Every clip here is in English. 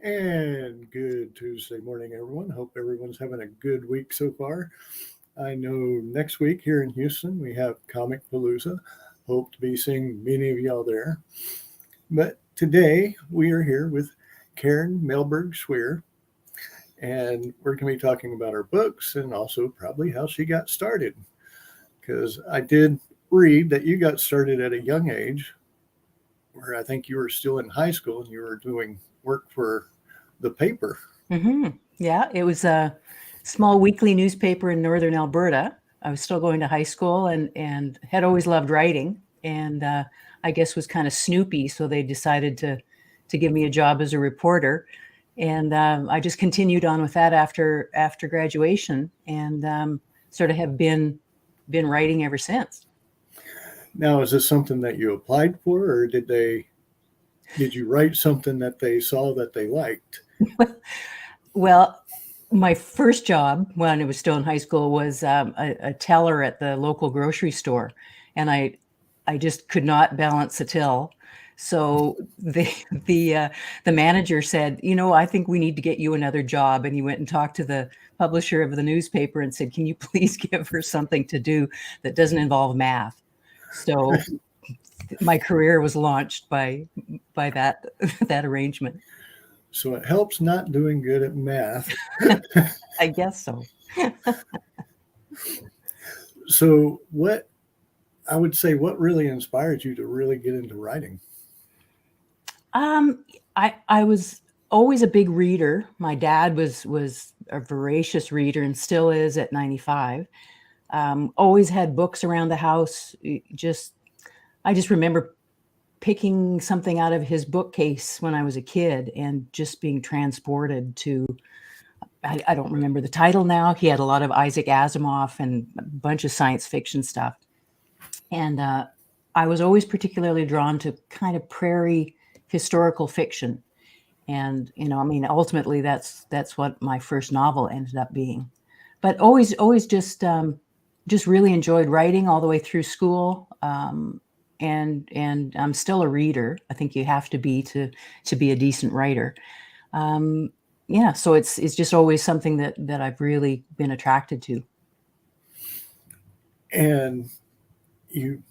And good Tuesday morning, everyone. Hope everyone's having a good week so far. I know next week here in Houston, we have Comic Palooza. Hope to be seeing many of y'all there. But today we are here with Karin Melberg Schwier, and we're going to be talking about her books and also probably how she got started. Because I did read that you got started at a young age, where I think you were still in high school and you were doing work for the paper. Mm-hmm. Yeah, it was a small weekly newspaper in northern Alberta. I was still going to high school and had always loved writing, and I guess was kind of snoopy, so they decided to give me a job as a reporter, and I just continued on with that after graduation, and sort of have been writing ever since. Now, is this something that you applied for, or did you write something that they saw that they liked? Well, my first job when I was still in high school was a teller at the local grocery store, and I just could not balance a till. So the manager said, I think we need to get you another job. And he went and talked to the publisher of the newspaper and said, can you please give her something to do that doesn't involve math? So my career was launched by that arrangement. So it helps not doing good at math. I guess so. So what really inspired you to really get into writing? I was always a big reader. My dad was a voracious reader and still is at 95. Always had books around the house. I just remember picking something out of his bookcase when I was a kid and just being transported to, I don't remember the title now. He had a lot of Isaac Asimov and a bunch of science fiction stuff. And I was always particularly drawn to kind of prairie historical fiction. And, ultimately that's what my first novel ended up being. But always just really enjoyed writing all the way through school. And I'm still a reader. I think you have to be a decent writer. So it's just always something that I've really been attracted to. And you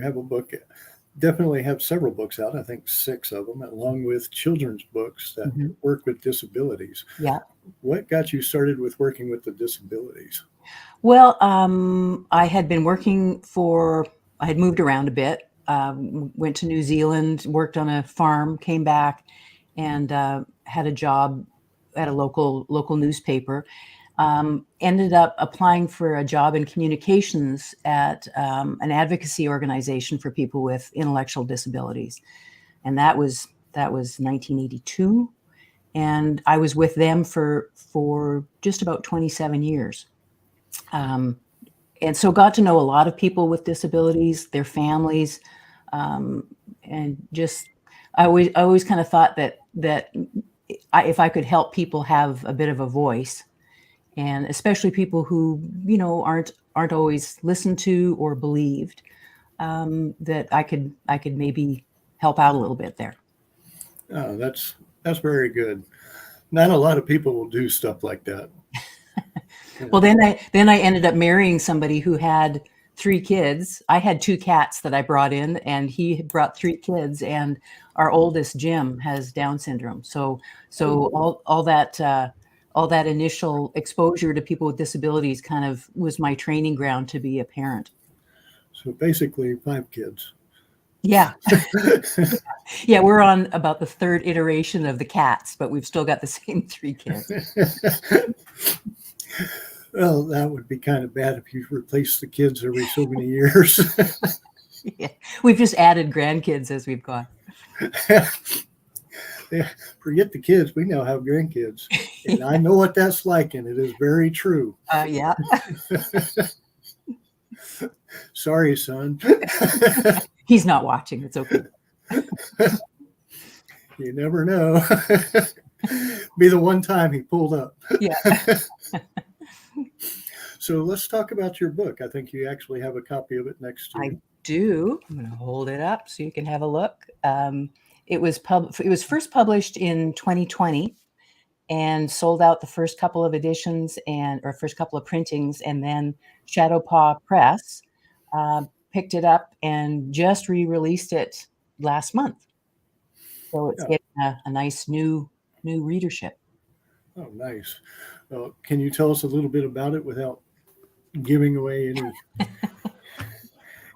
have a book, definitely have several books out, I think 6 of them, along with children's books that work with disabilities. Yeah. What got you started with working with the disabilities? Well, I had moved around a bit. Went to New Zealand, worked on a farm, came back, and had a job at a local newspaper. Ended up applying for a job in communications at an advocacy organization for people with intellectual disabilities, and that was 1982, and I was with them for just about 27 years. And so got to know a lot of people with disabilities, their families, and just I always kind of thought that if I could help people have a bit of a voice, and especially people who aren't always listened to or believed, that I could maybe help out a little bit there. Oh, that's very good. Not a lot of people will do stuff like that. Well, then I ended up marrying somebody who had 3 kids. I had 2 cats that I brought in, and he brought 3 kids. And our oldest, Jim, has Down syndrome. So all that initial exposure to people with disabilities kind of was my training ground to be a parent. So basically 5 kids. Yeah. Yeah, we're on about the third iteration of the cats, but we've still got the same 3 kids. Well, that would be kind of bad if you replace the kids every so many years. Yeah. We've just added grandkids as we've gone. Yeah, forget the kids. We now have grandkids. And I know what that's like, and it is very true. Yeah. Sorry, son. He's not watching. It's okay. You never know. Be the one time he pulled up. Yeah. So let's talk about your book. I think you actually have a copy of it next to I you. do. I'm going to hold it up so you can have a look. It was first published in 2020 and sold out the first couple of editions or first couple of printings, and then Shadowpaw Press picked it up and just re-released it last month. So it's Yeah. getting a nice new readership. Oh, nice. Can you tell us a little bit about it without giving away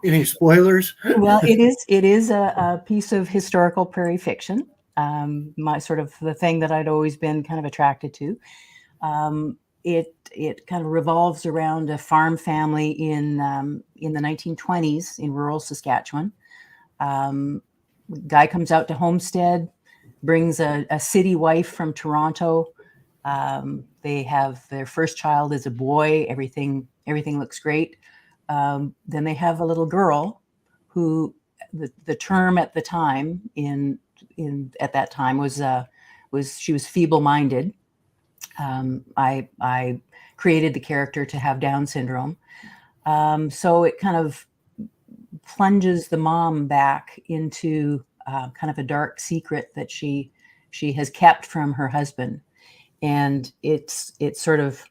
any spoilers? Well, it is a piece of historical prairie fiction. My sort of the thing that I'd always been kind of attracted to. It kind of revolves around a farm family in the 1920s in rural Saskatchewan. Guy comes out to homestead, brings a city wife from Toronto. They have their first child is a boy. Everything looks great. Then they have a little girl who the term at the time at that time was she was feeble-minded. I created the character to have Down syndrome. So it kind of plunges the mom back into kind of a dark secret that she has kept from her husband. And it's sort of,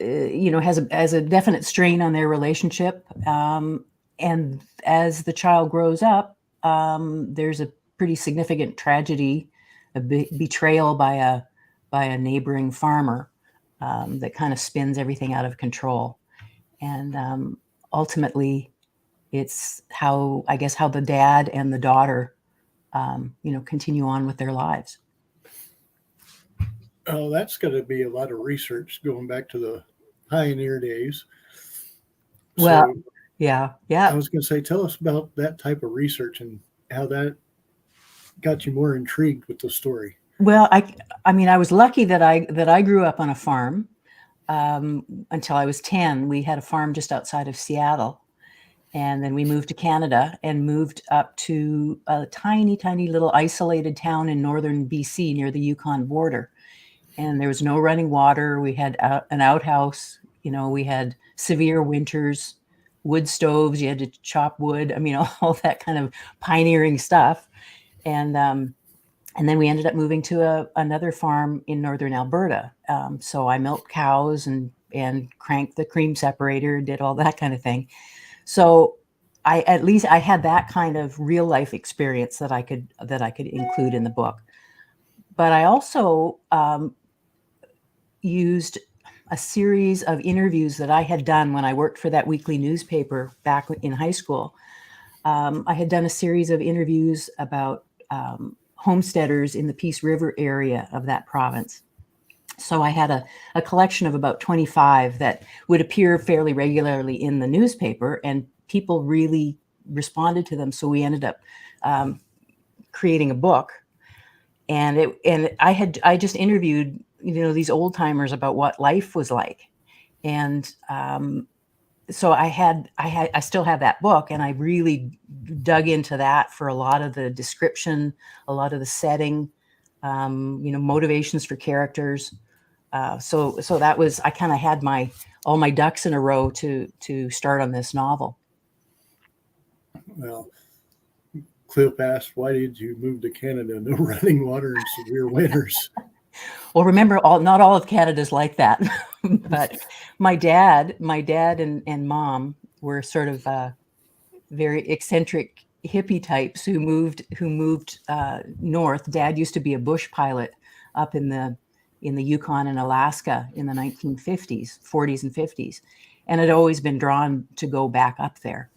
has a definite strain on their relationship. And as the child grows up, there's a pretty significant tragedy, a betrayal by a neighboring farmer that kind of spins everything out of control. And ultimately, it's how the dad and the daughter, continue on with their lives. Oh, that's going to be a lot of research going back to the pioneer days. Well, So, yeah. I was going to say, tell us about that type of research and how that got you more intrigued with the story. Well, I mean, I was lucky that I grew up on a farm until I was 10. We had a farm just outside of Seattle. And then we moved to Canada and moved up to a tiny, tiny little isolated town in northern BC near the Yukon border. And there was no running water. We had an outhouse. We had severe winters, wood stoves. You had to chop wood. I mean, all that kind of pioneering stuff. And then we ended up moving to another farm in northern Alberta. So I milked cows and cranked the cream separator, did all that kind of thing. So I had that kind of real life experience that I could include in the book. But I also used a series of interviews that I had done when I worked for that weekly newspaper back in high school. I had done a series of interviews about homesteaders in the Peace River area of that province. So I had a collection of about 25 that would appear fairly regularly in the newspaper, and people really responded to them. So we ended up creating a book, and I just interviewed these old timers about what life was like, and so I still have that book, and I really dug into that for a lot of the description, a lot of the setting, motivations for characters. So that was, I kind of had all my ducks in a row to start on this novel. Well, Cliff asked, why did you move to Canada? No running water and severe winters. Well, remember, not all of Canada's like that. But my dad and mom were sort of very eccentric hippie types who moved north. Dad used to be a bush pilot up in the Yukon and Alaska in the 1950s, 40s and 50s, and had always been drawn to go back up there.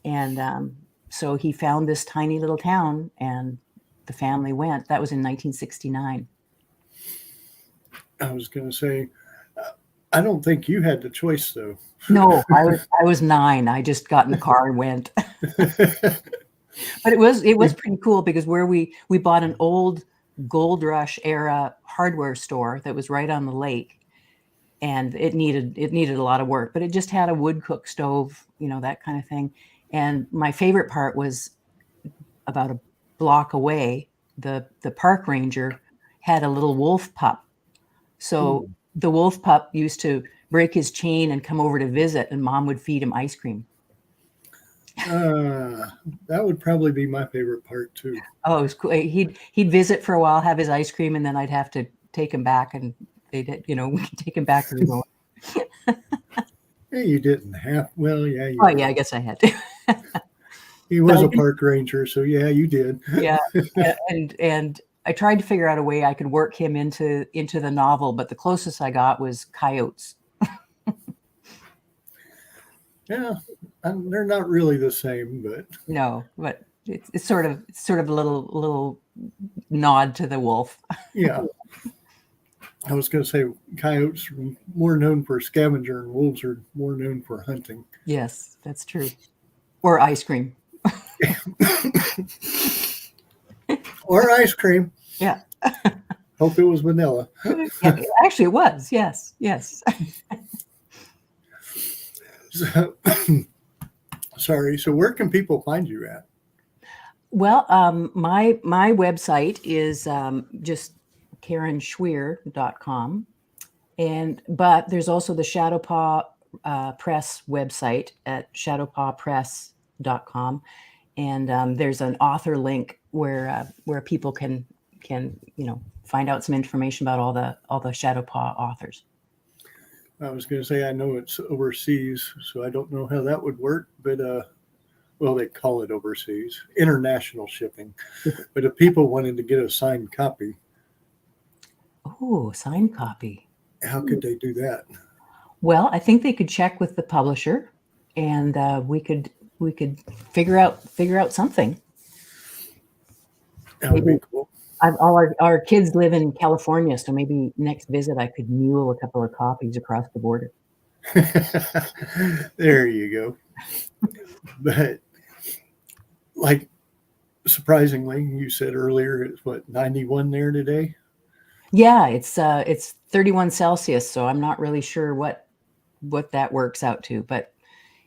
And so he found this tiny little town, and the family went. That was in 1969. I was going to say, I don't think you had the choice, though. No, I was 9. I just got in the car and went. But it was pretty cool because where we bought an old gold rush era hardware store that was right on the lake, and it needed a lot of work, but it just had a wood cook stove, that kind of thing. And my favorite part was about a block away, the park ranger had a little wolf pup. So the wolf pup used to break his chain and come over to visit, and Mom would feed him ice cream. That would probably be my favorite part too. Oh, it was cool. He'd visit for a while, have his ice cream, and then I'd have to take him back, and they did, we could take him back to his own. Hey, you didn't have. Well, yeah. You did. Yeah, I guess I had to. He was a park ranger, so yeah, you did. Yeah, and I tried to figure out a way I could work him into the novel, but the closest I got was coyotes. Yeah, they're not really the same, but no, but it's sort of a little nod to the wolf. Yeah, I was going to say coyotes are more known for scavenger, and wolves are more known for hunting. Yes, that's true. Or ice cream. Or ice cream. Yeah. Hope it was vanilla. Yeah, actually, it was. Yes. So, sorry. So where can people find you at? Well, my website is just KarinSchwier.com. But there's also the Shadowpaw Press website at shadowpawpress.com. And there's an author link where people can find out some information about all the Shadowpaw authors. I was going to say, I know it's overseas, so I don't know how that would work, but well, they call it overseas, international shipping. But if people wanted to get a signed copy. Oh, signed copy. How could they do that? Well, I think they could check with the publisher, and we could figure out something. That would be cool. All our kids live in California, so maybe next visit I could mule a couple of copies across the border. There you go. But like, surprisingly, you said earlier it's 91 there today? Yeah, it's 31 Celsius, so I'm not really sure what that works out to, but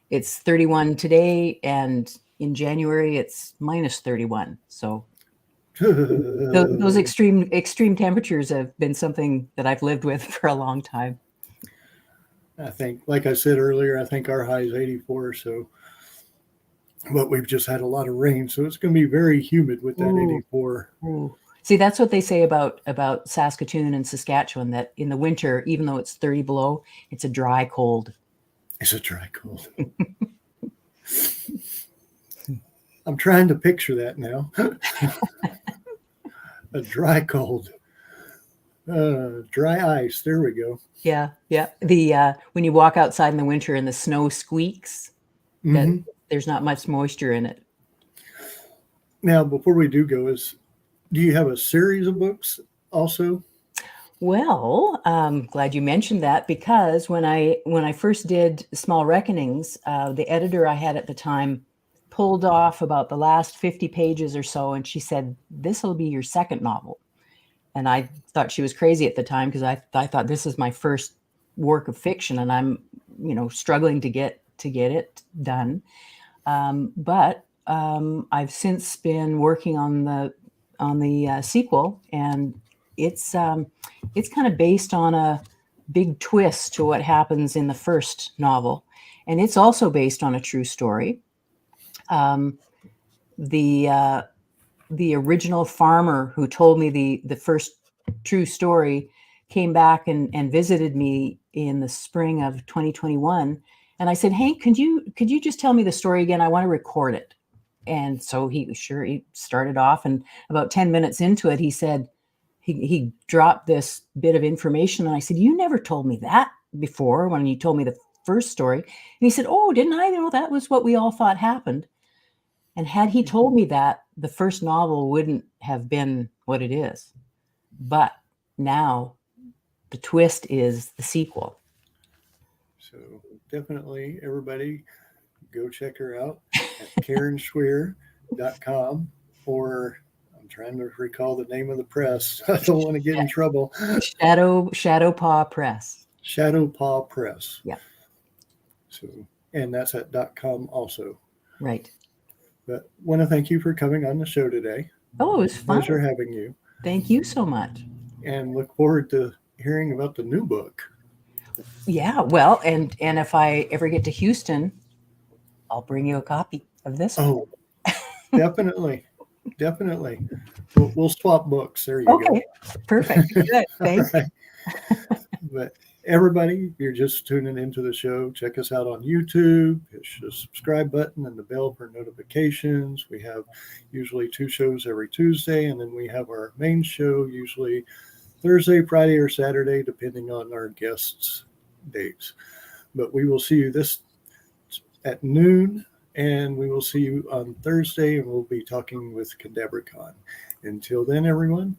it's 31 today, and in January it's minus 31. So those extreme temperatures have been something that I've lived with for a long time. I think, like I said earlier, I think our high is 84. So, but we've just had a lot of rain, so it's going to be very humid with that 84. Ooh. See, that's what they say about Saskatoon and Saskatchewan, that in the winter, even though it's 30 below, it's a dry cold. It's a dry cold. I'm trying to picture that now. A dry cold. Dry ice. There we go. Yeah. The when you walk outside in the winter and the snow squeaks, that there's not much moisture in it. Now, before we do go, do you have a series of books also? Well, glad you mentioned that, because when I first did Small Reckonings, the editor I had at the time pulled off about the last 50 pages or so, and she said, "This will be your second novel." And I thought she was crazy at the time, because I thought this is my first work of fiction, and I'm struggling to get it done. But I've since been working on the sequel, and it's kind of based on a big twist to what happens in the first novel, and it's also based on a true story. The original farmer who told me the first true story came back and visited me in the spring of 2021, and I said, "Hank, could you just tell me the story again? I want to record it." And so he started off, and about 10 minutes into it, he said, he dropped this bit of information, and I said, "You never told me that before when you told me the first story." And he said, "Oh, didn't I? That was what we all thought happened." And had he told me that, the first novel wouldn't have been what it is. But now the twist is the sequel. So definitely, everybody, go check her out at KarenSchwier.com, or I'm trying to recall the name of the press. I don't want to get in trouble. Shadow Paw Press. Shadow Paw Press. Yeah. So, and that's at .com also. Right. But want to thank you for coming on the show today. Oh, it was fun. Pleasure having you. Thank you so much. And look forward to hearing about the new book. Yeah, well, and if I ever get to Houston, I'll bring you a copy of this one. Oh, definitely. Definitely. We'll swap books. There you go. Okay, perfect. Good. Thanks. Right. But everybody, if you're just tuning into the show, check us out on YouTube. Push the subscribe button and the bell for notifications. We have usually 2 shows every Tuesday, and then we have our main show usually Thursday, Friday, or Saturday, depending on our guests' dates. But we will see you this at noon, and we will see you on Thursday, and we'll be talking with Cadabricon. Until then, everyone,